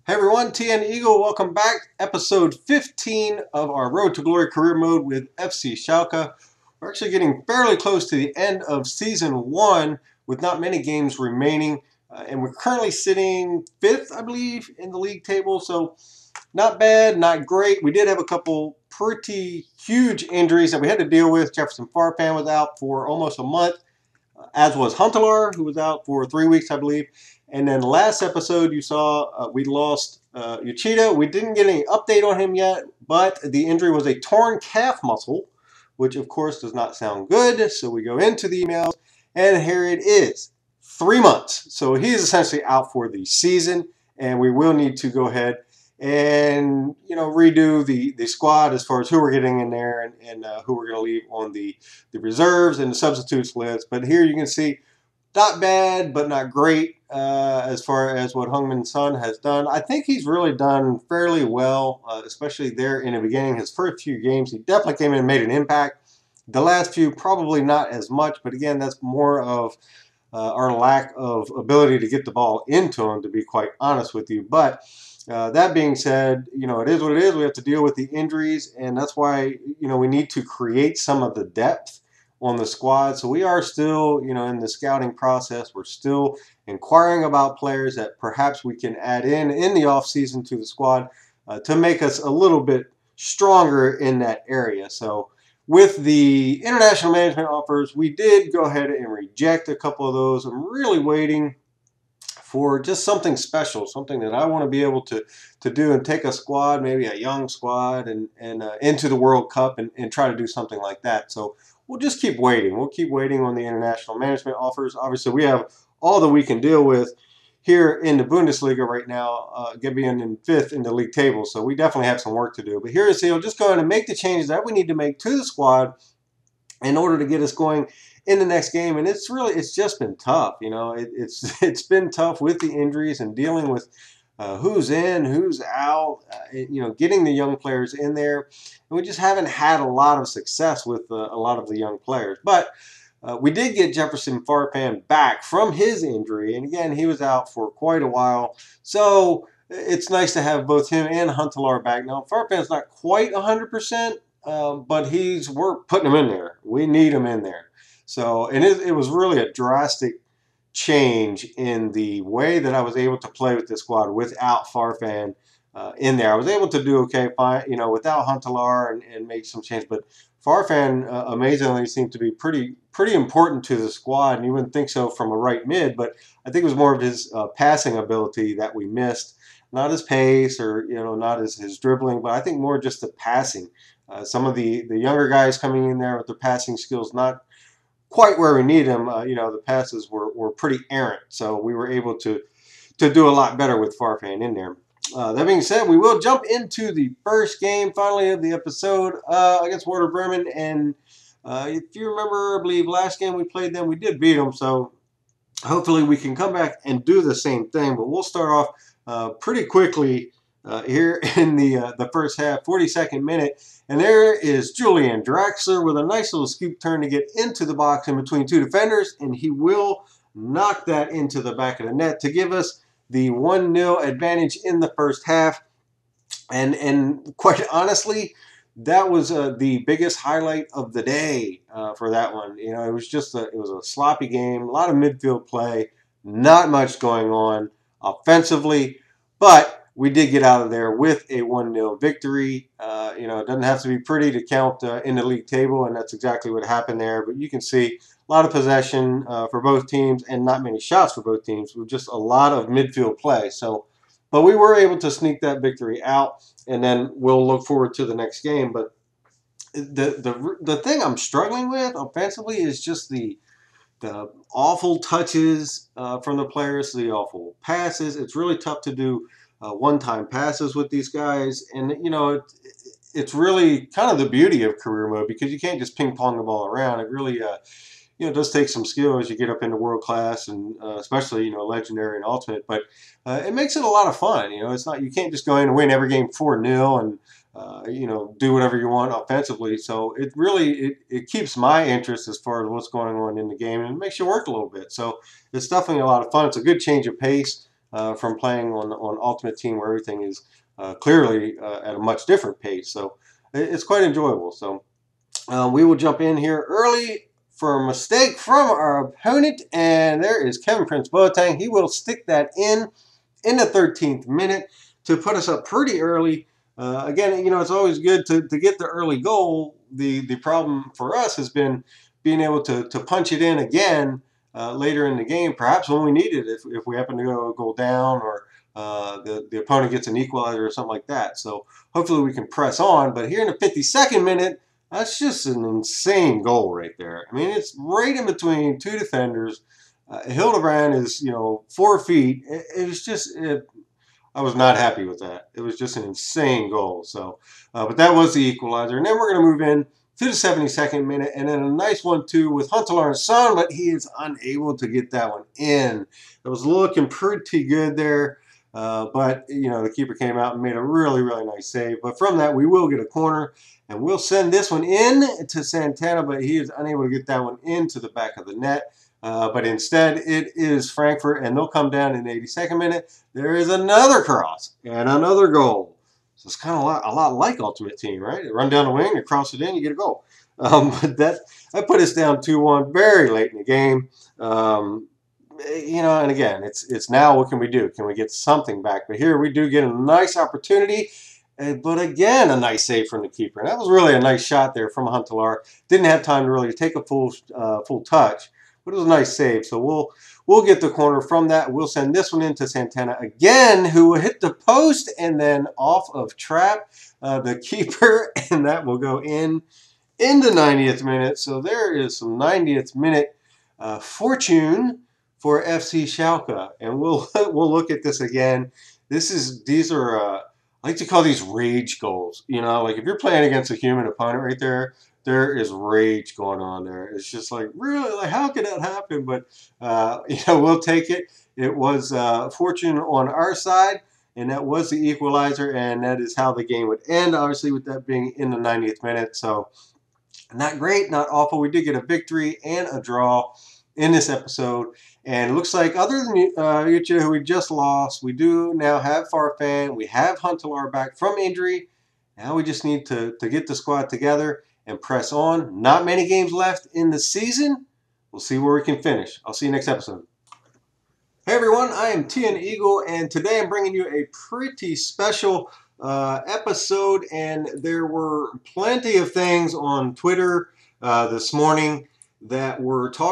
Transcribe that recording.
Hey everyone, TN Eagle, welcome back. Episode 15 of our Road to Glory career mode with FC Schalke. We're actually getting fairly close to the end of season one with not many games remaining. And we're currently sitting fifth, I believe, in the league table. So not bad, not great. We did have a couple pretty huge injuries that we had to deal with. Jefferson Farfan was out for almost a month, as was Huntelaar, who was out for 3 weeks, I believe. And then last episode, you saw we lost Uchida. We didn't get any update on him yet, but the injury was a torn calf muscle, which of course does not sound good. So we go into the emails, and here it is, 3 months. So he is essentially out for the season, and we will need to go ahead and redo the squad as far as who we're getting in there and who we're going to leave on the reserves and the substitutes list. But here you can see not bad, but not great as far as what Heung-min Son has done. I think he's really done fairly well, especially there in the beginning. His first few games, he definitely came in and made an impact. The last few, probably not as much, but again, that's more of our lack of ability to get the ball into him, to be quite honest with you. But that being said, it is what it is. We have to deal with the injuries, and that's why, we need to create some of the depth on the squad. So we are still, in the scouting process. We're still inquiring about players that perhaps we can add in the offseason to the squad to make us a little bit stronger in that area. So with the international management offers, we did go ahead and reject a couple of those. I'm really waiting for just something special, something that I want to be able to do and take a squad, maybe a young squad, and into the World Cup and try to do something like that. So we'll just keep waiting. We'll keep waiting on the international management offers. Obviously, we have all that we can deal with here in the Bundesliga right now, being in fifth in the league table. So we definitely have some work to do. But here is Seal. Just go ahead and make the changes that we need to make to the squad in order to get us going in the next game. And it's just been tough. It's been tough with the injuries and dealing with who's in, who's out, getting the young players in there. And we just haven't had a lot of success with a lot of the young players. But we did get Jefferson Farfan back from his injury. And again, he was out for quite a while. So it's nice to have both him and Huntelaar back. Now, Farfan's not quite 100%, but we're putting him in there. We need him in there. So, and it was really a drastic change in the way that I was able to play with this squad without Farfan in there. I was able to do okay, fine, without Huntelaar and make some change. But Farfan amazingly seemed to be pretty important to the squad, and you wouldn't think so from a right mid, but I think it was more of his passing ability that we missed, not his pace or not his dribbling, but I think more just the passing. Some of the younger guys coming in there with their passing skills not quite where we need them. The passes were pretty errant, so we were able to do a lot better with Farfan in there. That being said, we will jump into the first game finally of the episode against Werder Bremen. And if you remember, I believe last game we played them, we did beat them. So hopefully we can come back and do the same thing. But we'll start off pretty quickly here in the first half, 42nd minute. And there is Julian Draxler with a nice little scoop turn to get into the box in between two defenders. And he will knock that into the back of the net to give us the 1-0 advantage in the first half. And quite honestly, that was the biggest highlight of the day for that one. It was just it was a sloppy game, a lot of midfield play, not much going on offensively, but we did get out of there with a 1-0 victory. It doesn't have to be pretty to count in the league table, and that's exactly what happened there. But you can see a lot of possession for both teams and not many shots for both teams, with just a lot of midfield play. But we were able to sneak that victory out, and then we'll look forward to the next game. But the thing I'm struggling with offensively is just the awful touches from the players, the awful passes. It's really tough to do one-time passes with these guys, and it's really kind of the beauty of career mode because you can't just ping-pong the ball around. It really it does take some skill as you get up into world class and especially legendary and ultimate, but it makes it a lot of fun. It's not, you can't just go in and win every game 4-0 and do whatever you want offensively. So it really it keeps my interest as far as what's going on in the game, and it makes you work a little bit. So it's definitely a lot of fun. It's a good change of pace. from playing on Ultimate Team, where everything is clearly at a much different pace. So it's quite enjoyable. So we will jump in here early for a mistake from our opponent, and there is Kevin Prince Boateng. He will stick that in the 13th minute to put us up pretty early. Again, it's always good to get the early goal. The problem for us has been being able to punch it in again later in the game, perhaps when we need it, if we happen to go down, or the opponent gets an equalizer or something like that. So hopefully we can press on. But here in the 52nd minute, that's just an insane goal right there. I mean, it's right in between two defenders. Hildebrand is, 4 feet. It was just, I was not happy with that. It was just an insane goal. So, but that was the equalizer. And then we're going to move in to the 72nd minute, and then a nice 1-2 with Huntelaar and Son, but he is unable to get that one in. It was looking pretty good there, but the keeper came out and made a really, really nice save. But from that, we will get a corner, and we'll send this one in to Santana, but he is unable to get that one into the back of the net. But instead, it is Frankfurt, and they'll come down in the 82nd minute. There is another cross and another goal. So it's kind of a lot like Ultimate Team, right? You run down the wing, you cross it in, you get a goal. But that put us down 2-1 very late in the game. And again, it's now, what can we do? Can we get something back? But here we do get a nice opportunity. But again, a nice save from the keeper. And that was really a nice shot there from Huntelaar. Didn't have time to really take a full touch. But it was a nice save. So we'll get the corner from that. We'll send this one into Santana again, who will hit the post and then off of trap the keeper, and that will go in the 90th minute. So there is some 90th minute fortune for FC Schalke, and we'll look at this again. These are I like to call these rage goals. Like if you're playing against a human opponent right there. There is rage going on there. It's just like, really, like, how could that happen? But, we'll take it. It was fortune on our side, and that was the equalizer, and that is how the game would end, obviously, with that being in the 90th minute. So, not great, not awful. We did get a victory and a draw in this episode. And it looks like, other than Uche, who we just lost, we do now have Farfan. We have Huntelaar back from injury. Now we just need to get the squad together and press on. Not many games left in the season. We'll see where we can finish. I'll see you next episode. Hey everyone, I am TN Eagle, and today I'm bringing you a pretty special episode, and there were plenty of things on Twitter this morning that were talking